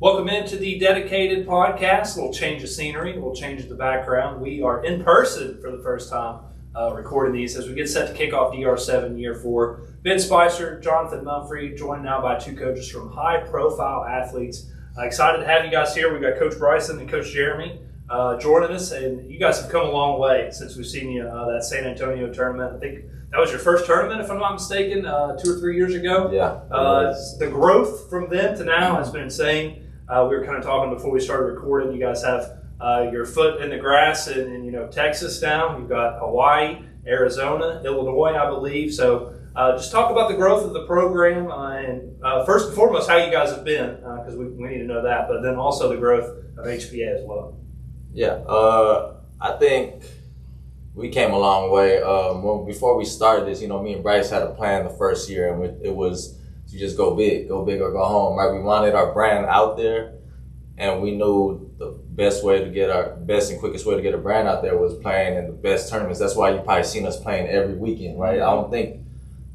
Welcome into the Dedicated Podcast. A little change of scenery, a little change of the background. We are in person for the first time recording these as we get set to kick off DR7 Year 4. Ben Spicer, Jonathan Mumphrey, joined now by two coaches from high-profile athletes. Excited to have you guys here. We've got Coach Bryson and Coach Jeremy joining us, and you guys have come a long way since we've seen you that San Antonio tournament. I think that was your first tournament, if I'm not mistaken, 2 or 3 years ago. Yeah. The growth from then to now has been insane. We were kind of talking before we started recording. You guys have your foot in the grass in Texas now. You've got Hawaii, Arizona, Illinois, I believe. So just talk about the growth of the program and first and foremost how you guys have been, because we need to know that, but then also the growth of HPA as well. Yeah, I think we came a long way. Before we started this, me and Bryce had a plan the first year, and it was to just go big or go home, right? We wanted our brand out there, and we knew the best and quickest way to get a brand out there was playing in the best tournaments. That's why you probably seen us playing every weekend, right? I don't think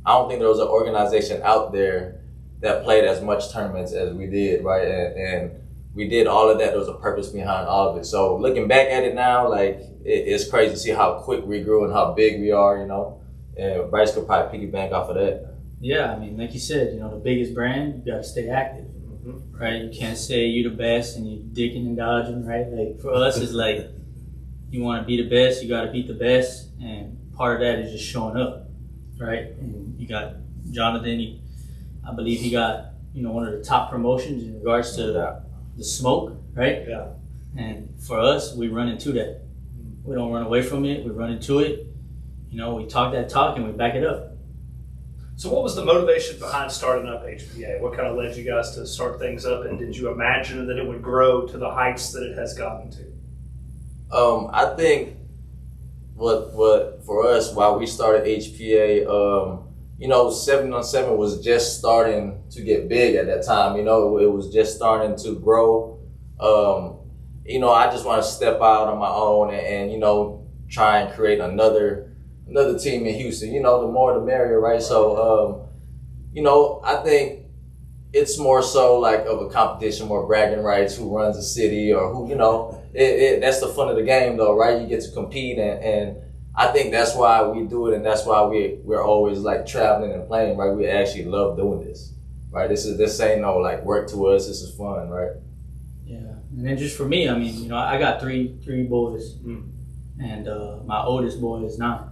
there was an organization out there that played as much tournaments as we did, right? And we did all of that. There was a purpose behind all of it. So looking back at it now, it's crazy to see how quick we grew and how big we are, And Bryce could probably piggyback off of that. Yeah, I mean, like you said, the biggest brand, you got to stay active, right? You can't say you're the best and you're dicking and dodging, right? Like for us, it's like you want to be the best, you got to beat the best, and part of that is just showing up, right? And you got Jonathan. I believe he got one of the top promotions in regards to the smoke, right? Yeah. And for us, we run into that. We don't run away from it. We run into it. We talk that talk and we back it up. So what was the motivation behind starting up HPA? What kind of led you guys to start things up, and did you imagine that it would grow to the heights that it has gotten to? I think what for us, while we started HPA, 7-on-7 was just starting to get big at that time. It was just starting to grow. I just want to step out on my own and try and create another team in Houston. The more the merrier, right? So, I think it's more so like of a competition, more bragging rights, who runs the city or who, that's the fun of the game though, right? You get to compete and I think that's why we do it, and that's why we're always traveling and playing, right? We actually love doing this, right? This ain't no work to us. This is fun, right? Yeah, and then just for me, I mean, I got three boys, and my oldest boy is 9.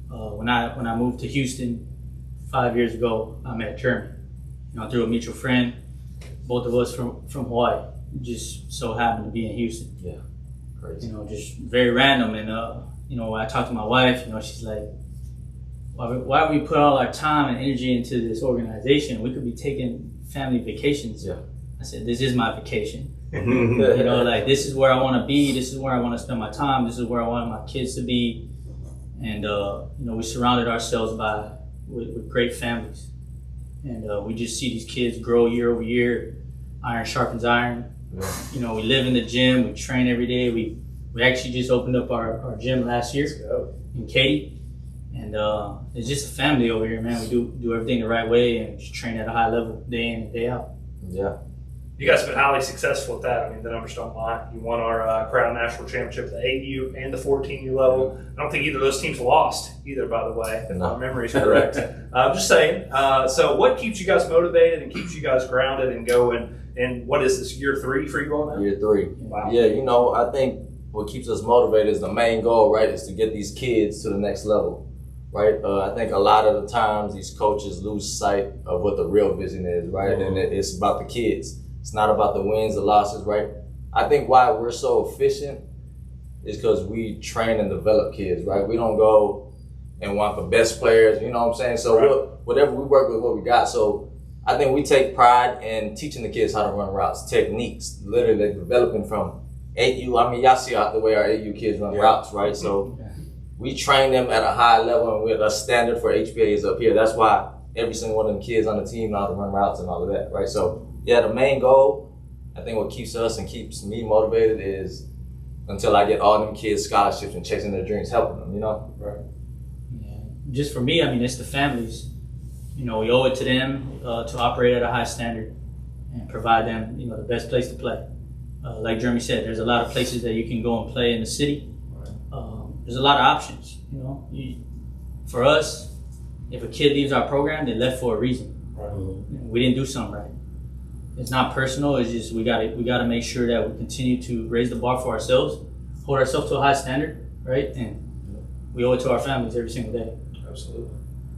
When I moved to Houston 5 years ago, I met Jeremy, through a mutual friend. Both of us from Hawaii, just so happened to be in Houston. Yeah, crazy. Just very random. And when I talked to my wife, she's like, why do we put all our time and energy into this organization? We could be taking family vacations. Yeah. I said, this is my vacation. This is where I want to be. This is where I want to spend my time. This is where I want my kids to be. And, we surrounded ourselves with great families. And we just see these kids grow year over year. Iron sharpens iron. Yeah. We live in the gym. We train every day. We actually just opened up our gym last year in Katy. And it's just a family over here, man. We do everything the right way and just train at a high level day in and day out. Yeah. You guys have been highly successful at that. I mean, the numbers don't lie. You won our Crown National Championship at the 8U and the 14U level. I don't think either of those teams lost either, by the way, if my memory is correct. I'm just saying. So what keeps you guys motivated and keeps you guys grounded and going? And what is this, year 3 for you all now? Year 3. Wow. Yeah, I think what keeps us motivated is the main goal, right, is to get these kids to the next level, right? I think a lot of the times these coaches lose sight of what the real vision is, right? And it's about the kids. It's not about the wins, the losses, right? I think why we're so efficient is because we train and develop kids, right? We don't go and want the best players, you know what I'm saying? So whatever we work with, what we got. So I think we take pride in teaching the kids how to run routes, techniques, literally developing from 8U. I mean, y'all see the way our 8U kids run routes, right? So we train them at a high level, and the standard for HPA is up here. That's why every single one of them kids on the team know how to run routes and all of that, right? So yeah, the main goal, I think what keeps us and keeps me motivated is until I get all them kids scholarships and chasing their dreams, helping them, Right. Yeah. Just for me, I mean, it's the families. We owe it to them to operate at a high standard. and provide them, the best place to play. Like Jeremy said, there's a lot of places that you can go and play in the city. There's a lot of options. For us, if a kid leaves our program, they left for a reason. We didn't do something right. It's not personal. It's just we got to make sure that we continue to raise the bar for ourselves, hold ourselves to a high standard, right? And we owe it to our families every single day. Absolutely.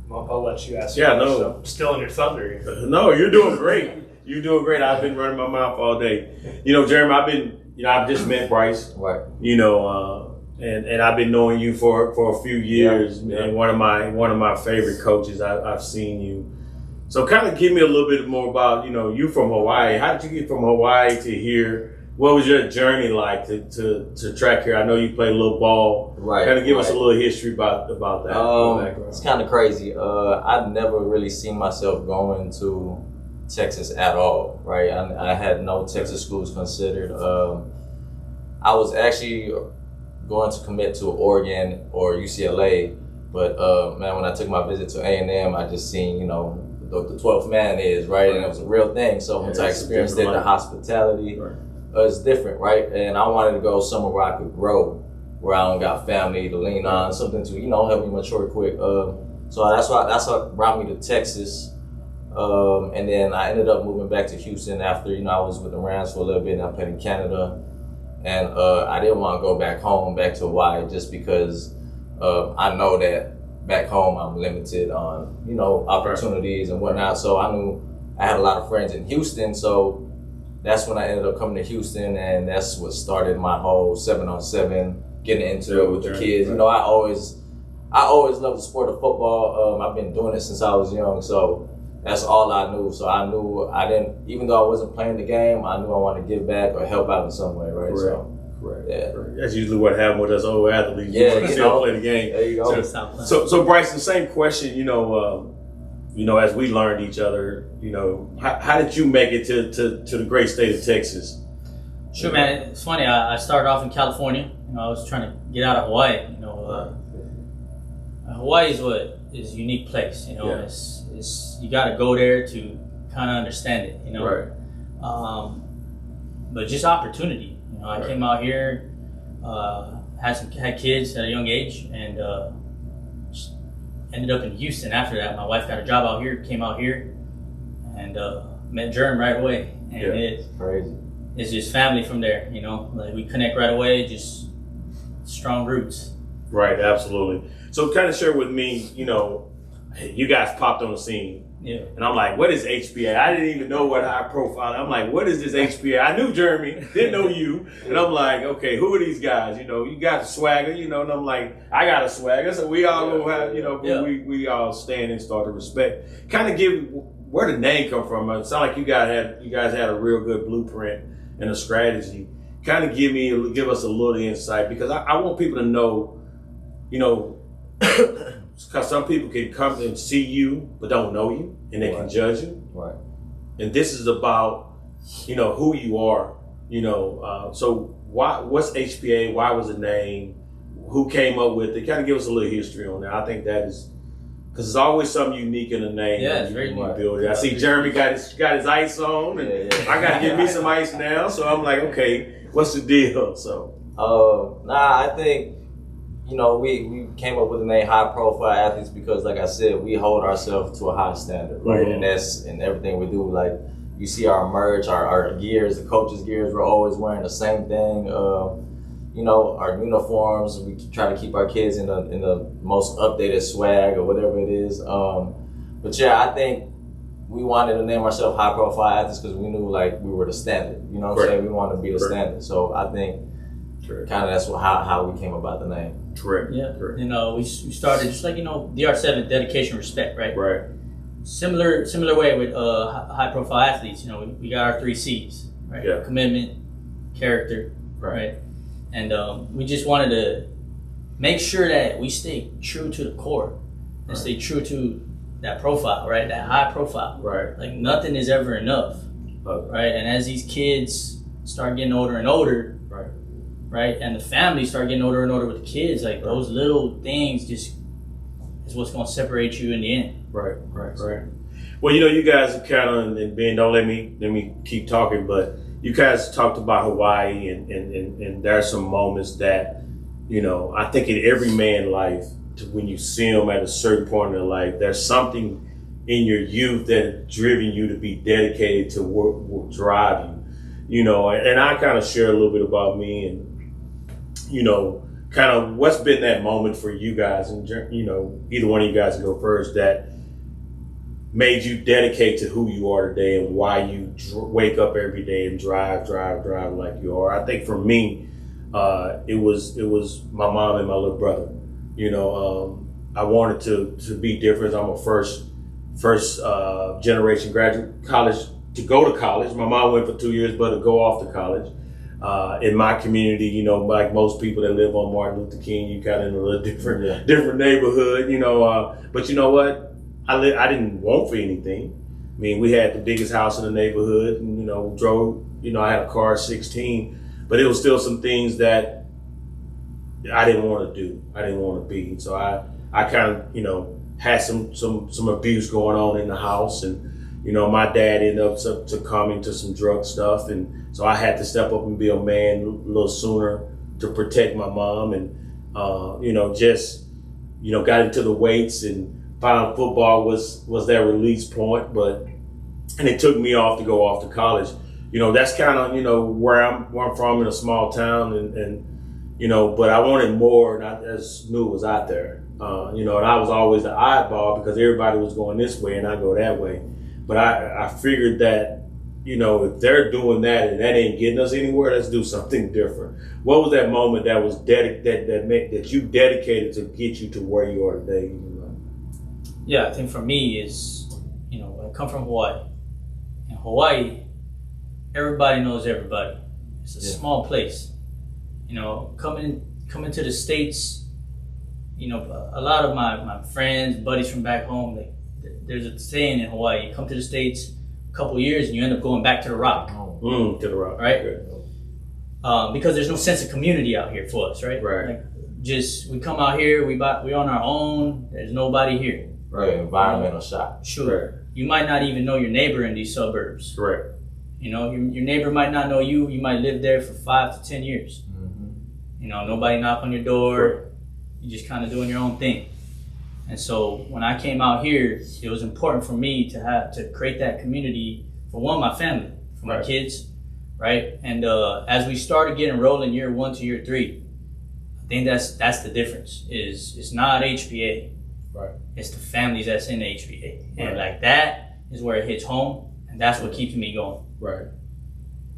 I'll let you ask. Yeah, no. I'm stealing your thunder here. No, you're doing great. You're doing great. I've been running my mouth all day. Jeremy, I've just met Bryce. Right. And I've been knowing you for a few years. Yeah. And one of my favorite coaches. I've seen you. So kind of give me a little bit more about, you from Hawaii. How did you get from Hawaii to here? What was your journey like to track here? I know you played a little ball. Right. Kind of give us a little history about that. It's kind of crazy. I'd never really seen myself going to Texas at all, right? I had no Texas schools considered. I was actually going to commit to Oregon or UCLA, but man, when I took my visit to A&M, I just seen, the 12th man is, right? And it was a real thing. So once I experienced it, the hospitality, it's different, right? And I wanted to go somewhere where I could grow, where I don't got family to lean on, something to, help me mature quick. So that's what brought me to Texas. And then I ended up moving back to Houston after, I was with the Rams for a little bit and I played in Canada. And I didn't want to go back to Hawaii just because I know that back home I'm limited on, opportunities and whatnot. So I knew I had a lot of friends in Houston. So that's when I ended up coming to Houston, and that's what started my whole 7-on-7, getting into it with the kids. Right. I always loved the sport of football. I've been doing it since I was young. So that's all I knew. So I knew even though I wasn't playing the game, I knew I wanted to give back or help out in some way, right? Correct. So, yeah. That's usually what happened with us old athletes. Yeah, you still play the game. There you go. So Bryson, same question. As we learned each other, how did you make it to the great state of Texas? Sure, man. It's funny. I started off in California. I was trying to get out of Hawaii. Hawaii is a unique place. It's you got to go there to kind of understand it. Right. But just opportunity. I came out here, had kids at a young age, and ended up in Houston after that. My wife got a job out here, came out here, and met Jerm right away. And it's crazy. It's just family from there, Like we connect right away, just strong roots. Right, absolutely. So kind of share with me, you guys popped on the scene. Yeah. And I'm like, what is HBA? I didn't even know what high profile. I'm like, what is this HBA? I knew Jeremy, didn't know you. And I'm like, okay, who are these guys? You got the swagger, and I'm like, I got a swagger. So we all gonna have, we all stand and start to respect. Kind of give where the name come from. It sounds like you guys had a real good blueprint and a strategy. Kind of give us a little insight, because I want people to know, because some people can come and see you but don't know you, and they can judge you. Right. And this is about, who you are. So what's HPA? Why was the name? Who came up with it? Kind of give us a little history on that. I think that is, because there's always something unique in the name. Yeah, it's very unique. Build it. I see Jeremy got his ice on, and I got to get me some ice now. So I'm like, okay, what's the deal? So. I think. We came up with the name High Profile Athletes because, like I said, we hold ourselves to a high standard, right? Mm-hmm. And that's in everything we do. Like, you see our merch, our gears, the coaches' gears, we're always wearing the same thing. Our uniforms, we try to keep our kids in the most updated swag or whatever it is. But yeah, I think we wanted to name ourselves High Profile Athletes because we knew we were the standard. You know what I'm saying? We wanted to be the standard. So I think kind of that's how we came about the name. Correct. Yeah. Correct. We started just like DR7, dedication, respect, right? Right. Similar way with high profile athletes. We got our 3 C's, right? Yeah. Commitment, character, right? And we just wanted to make sure that we stay true to the core and stay true to that profile, right? That high profile. Right. Like nothing is ever enough, right? And as these kids start getting older and older, right, and the families start getting older and older with the kids, those little things just is what's going to separate you in the end. Right. Well, you guys kind of, and Ben, don't let me keep talking, but you guys talked about Hawaii, and there are some moments that, I think in every man's life, when you see them at a certain point in their life, there's something in your youth that has driven you to be dedicated to what will drive you, and I kind of share a little bit about me and, kind of what's been that moment for you guys, and, either one of you guys can go first, that made you dedicate to who you are today and why you wake up every day and drive like you are. I think for me, it was my mom and my little brother. I wanted to be different. I'm a first generation graduate to go to college. My mom went for 2 years, but to go off to college. In my community, like most people that live on Martin Luther King, you kind of in a little different neighborhood, but you know what? I didn't want for anything. I mean, we had the biggest house in the neighborhood, and, drove, I had a car at 16, but it was still some things that I didn't want to do. I didn't want to be. So I kind of, had some abuse going on in the house, and, my dad ended up succumbing to some drug stuff. And so I had to step up and be a man a little sooner to protect my mom, and, got into the weights, and found football was that release point, and it took me off to go off to college. That's kind of, where I'm from, in a small town, and but I wanted more, and I just knew it was out there. And I was always the oddball because everybody was going this way and I go that way. But I figured that, if they're doing that and that ain't getting us anywhere, let's do something different. What was that moment that was that you dedicated to get you to where you are today? Yeah, I think for me is, I come from Hawaii. In Hawaii, everybody knows everybody. It's a small place. Coming to the States, a lot of my friends, buddies from back home, there's a saying in Hawaii, you come to the States a couple years and you end up going back to the Rock. To the Rock. Right? Because there's no sense of community out here for us, right? Right. Like, we come out here, we're on our own, there's nobody here. Right, environmental shock. Sure. Right. You might not even know your neighbor in these suburbs. Right. Your neighbor might not know you. You might live there for 5 to 10 years. Mm-hmm. Nobody knock on your door. Right. You're just kind of doing your own thing. And so when I came out here, it was important for me to create that community for my family, for my kids, right? And as we started getting rolling year 1 to year 3, I think that's the difference. It's not HBA. Right. It's the families that's in the HBA. And like that is where it hits home, and that's what keeps me going. Right.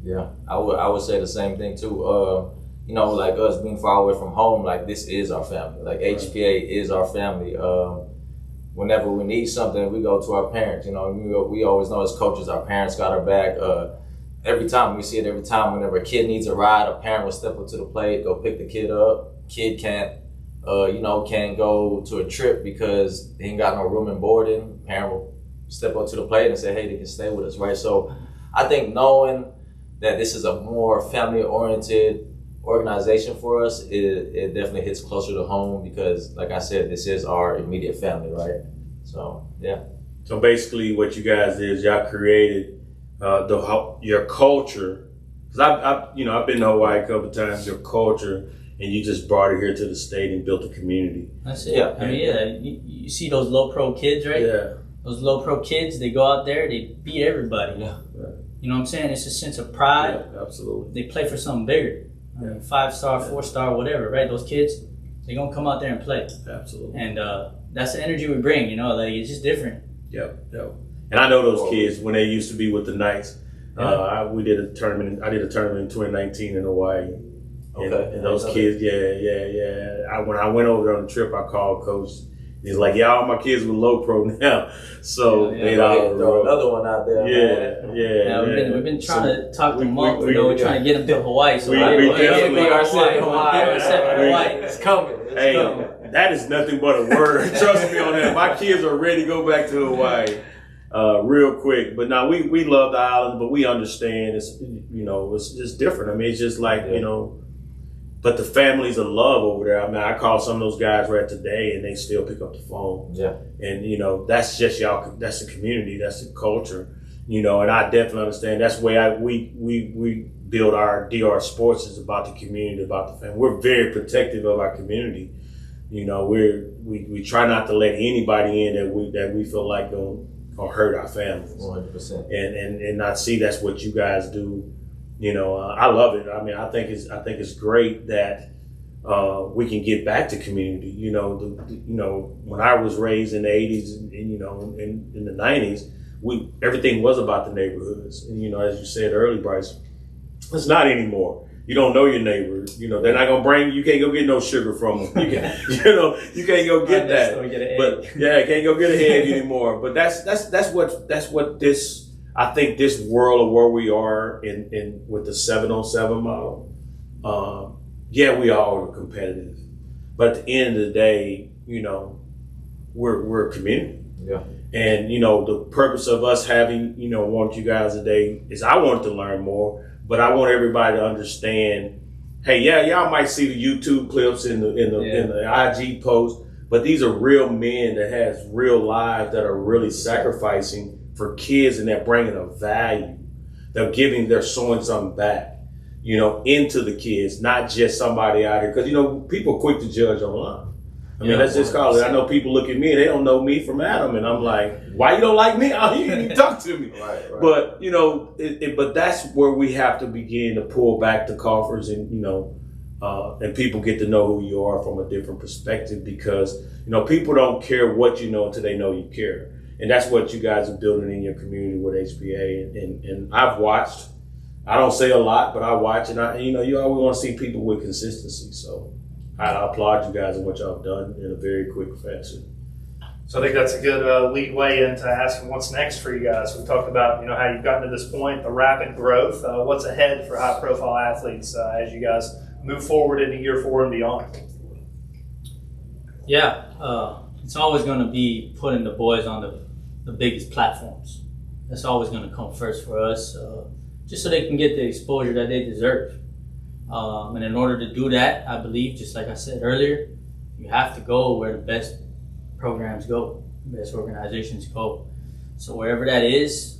Yeah, I would say the same thing too. Like us being far away from home, like this is our family. Like HPA is our family. Whenever we need something, we go to our parents. We always know as coaches, our parents got our back. Every time we see it, whenever a kid needs a ride, a parent will step up to the plate, go pick the kid up. Kid can't go to a trip because they ain't got no room and boarding. Parent will step up to the plate and say, hey, they can stay with us, right? So I think knowing that this is a more family-oriented organization for us, it definitely hits closer to home because, like I said, this is our immediate family, right? So, yeah. So basically what you guys did is y'all created your culture. Because I've been to Hawaii a couple of times, your culture, and you just brought it here to the state and built a community. That's it. Yeah. I mean, you see those low pro kids, right? Yeah. Those low pro kids, they go out there, they beat everybody. Yeah. Right. You know what I'm saying? It's a sense of pride. Yeah, absolutely. They play for something bigger. I mean, 5-star, 4-star, whatever, right? Those kids, they're going to come out there and play. Absolutely. And that's the energy we bring, like it's just different. Yep. And I know those kids when they used to be with the Knights. We did a tournament. I did a tournament in 2019 in Hawaii. Okay. And those kids, yeah. When I went over there on the trip, I called Coach. He's like, all my kids were low pro now. So they all throw another one out there. Yeah. We've been trying to talk them up. We're trying to get them to Hawaii. So we definitely are set Hawaii. It's coming. That is nothing but a word. Trust me on that. My kids are ready to go back to Hawaii real quick. But now we love the island, but we understand it's it's just different. I mean, it's just like but the families of love over there. I mean, I call some of those guys right today, and they still pick up the phone. Yeah. And that's just y'all. That's the community. That's the culture. And I definitely understand. That's the way we build our DR Sports is about the community, about the family. We're very protective of our community. We try not to let anybody in that we feel like gonna hurt our families. 100%. And I see that's what you guys do. I love it. I mean, I think it's great that we can get back to community. When I was raised in the '80s and in the '90s, everything was about the neighborhoods. And as you said earlier, Bryce, it's not anymore. You don't know your neighbors. They're not gonna bring. You can't go get no sugar from them. You can't go get that. But yeah, can't go get a egg anymore. But that's what this. I think this world of where we are in with the 7-on-7 model. We all are competitive, but at the end of the day, we're a community. Yeah. And the purpose of us having want you guys today is I want to learn more. But I want everybody to understand, hey, y'all might see the YouTube clips in the IG post, but these are real men that has real lives that are really sacrificing for kids, and they're bringing a value. They're showing something back, into the kids, not just somebody out here. Because, people are quick to judge online. I mean, let's just call it. I know people look at me and they don't know me from Adam, and I'm like, why you don't like me? Oh, you didn't even talk to me. Right. But but that's where we have to begin to pull back the coffers, and and people get to know who you are from a different perspective, because people don't care what you know until they know you care, and that's what you guys are building in your community with HBA. And I've watched. I don't say a lot, but I watch, and you always want to see people with consistency. So I applaud you guys on what y'all have done in a very quick fashion. So I think that's a good lead way into asking what's next for you guys. We talked about how you've gotten to this point, the rapid growth. What's ahead for high-profile athletes as you guys move forward into year 4 and beyond? Yeah, it's always going to be putting the boys on the biggest platforms. That's always going to come first for us, just so they can get the exposure that they deserve. And in order to do that, I believe, just like I said earlier, you have to go where the best programs go, the best organizations go. So wherever that is,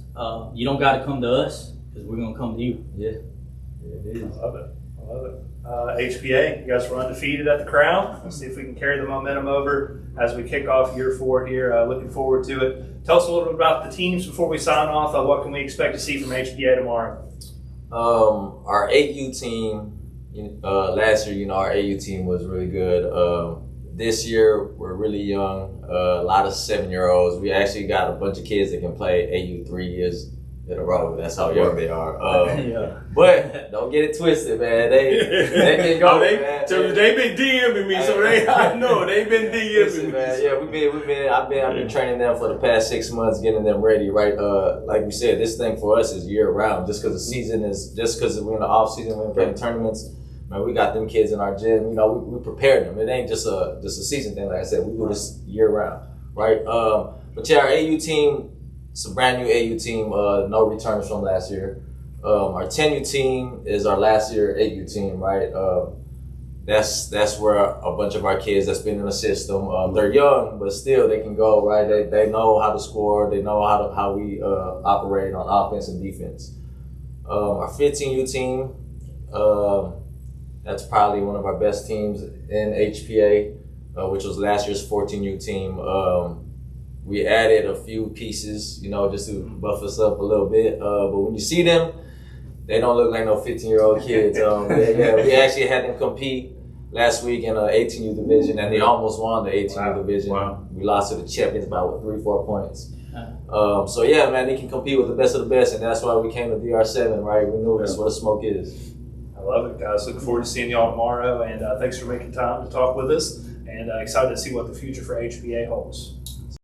you don't got to come to us, because we're going to come to you. Yeah, it is. I love it. HBA, you guys were undefeated at the Crown. Let's see if we can carry the momentum over as we kick off year 4 here. Looking forward to it. Tell us a little bit about the teams before we sign off. What can we expect to see from HBA tomorrow? Our 8U team, last year, our 8U team was really good. This year, we're really young, a lot of 7-year-olds. We actually got a bunch of kids that can play 8U 3 years in a row. That's how young they are. Yeah. But don't get it twisted, man. They can go, man. So they've been DMing me, so I know they've been DMing Listen, me. man. Yeah, I've been training them for the past 6 months, getting them ready, right? Like we said, this thing for us is year round. Just because we're in the off season, we're playing tournaments. Man, we got them kids in our gym. We prepared them. It ain't just a season thing. Like I said, we do this year round, right? But yeah, our AU team, it's a brand new AU team. No returns from last year. Our 10U team is our last year 8U team, right? That's where a bunch of our kids that's been in the system. They're young, but still they can go, right? They know how to score. They know how we operate on offense and defense. Our 15U team. That's probably one of our best teams in HPA, which was last year's 14U team. We added a few pieces, just to buff us up a little bit. But when you see them, they don't look like no 15-year-old kids. We actually had them compete last week in the 18U division, and they almost won the 18U division. Wow. We lost to the champions by 3-4 points. So yeah, man, they can compete with the best of the best, and that's why we came to DR7, right? We knew that's what the smoke is. I love it, guys. Looking forward to seeing y'all tomorrow, and thanks for making time to talk with us, and excited to see what the future for HBA holds.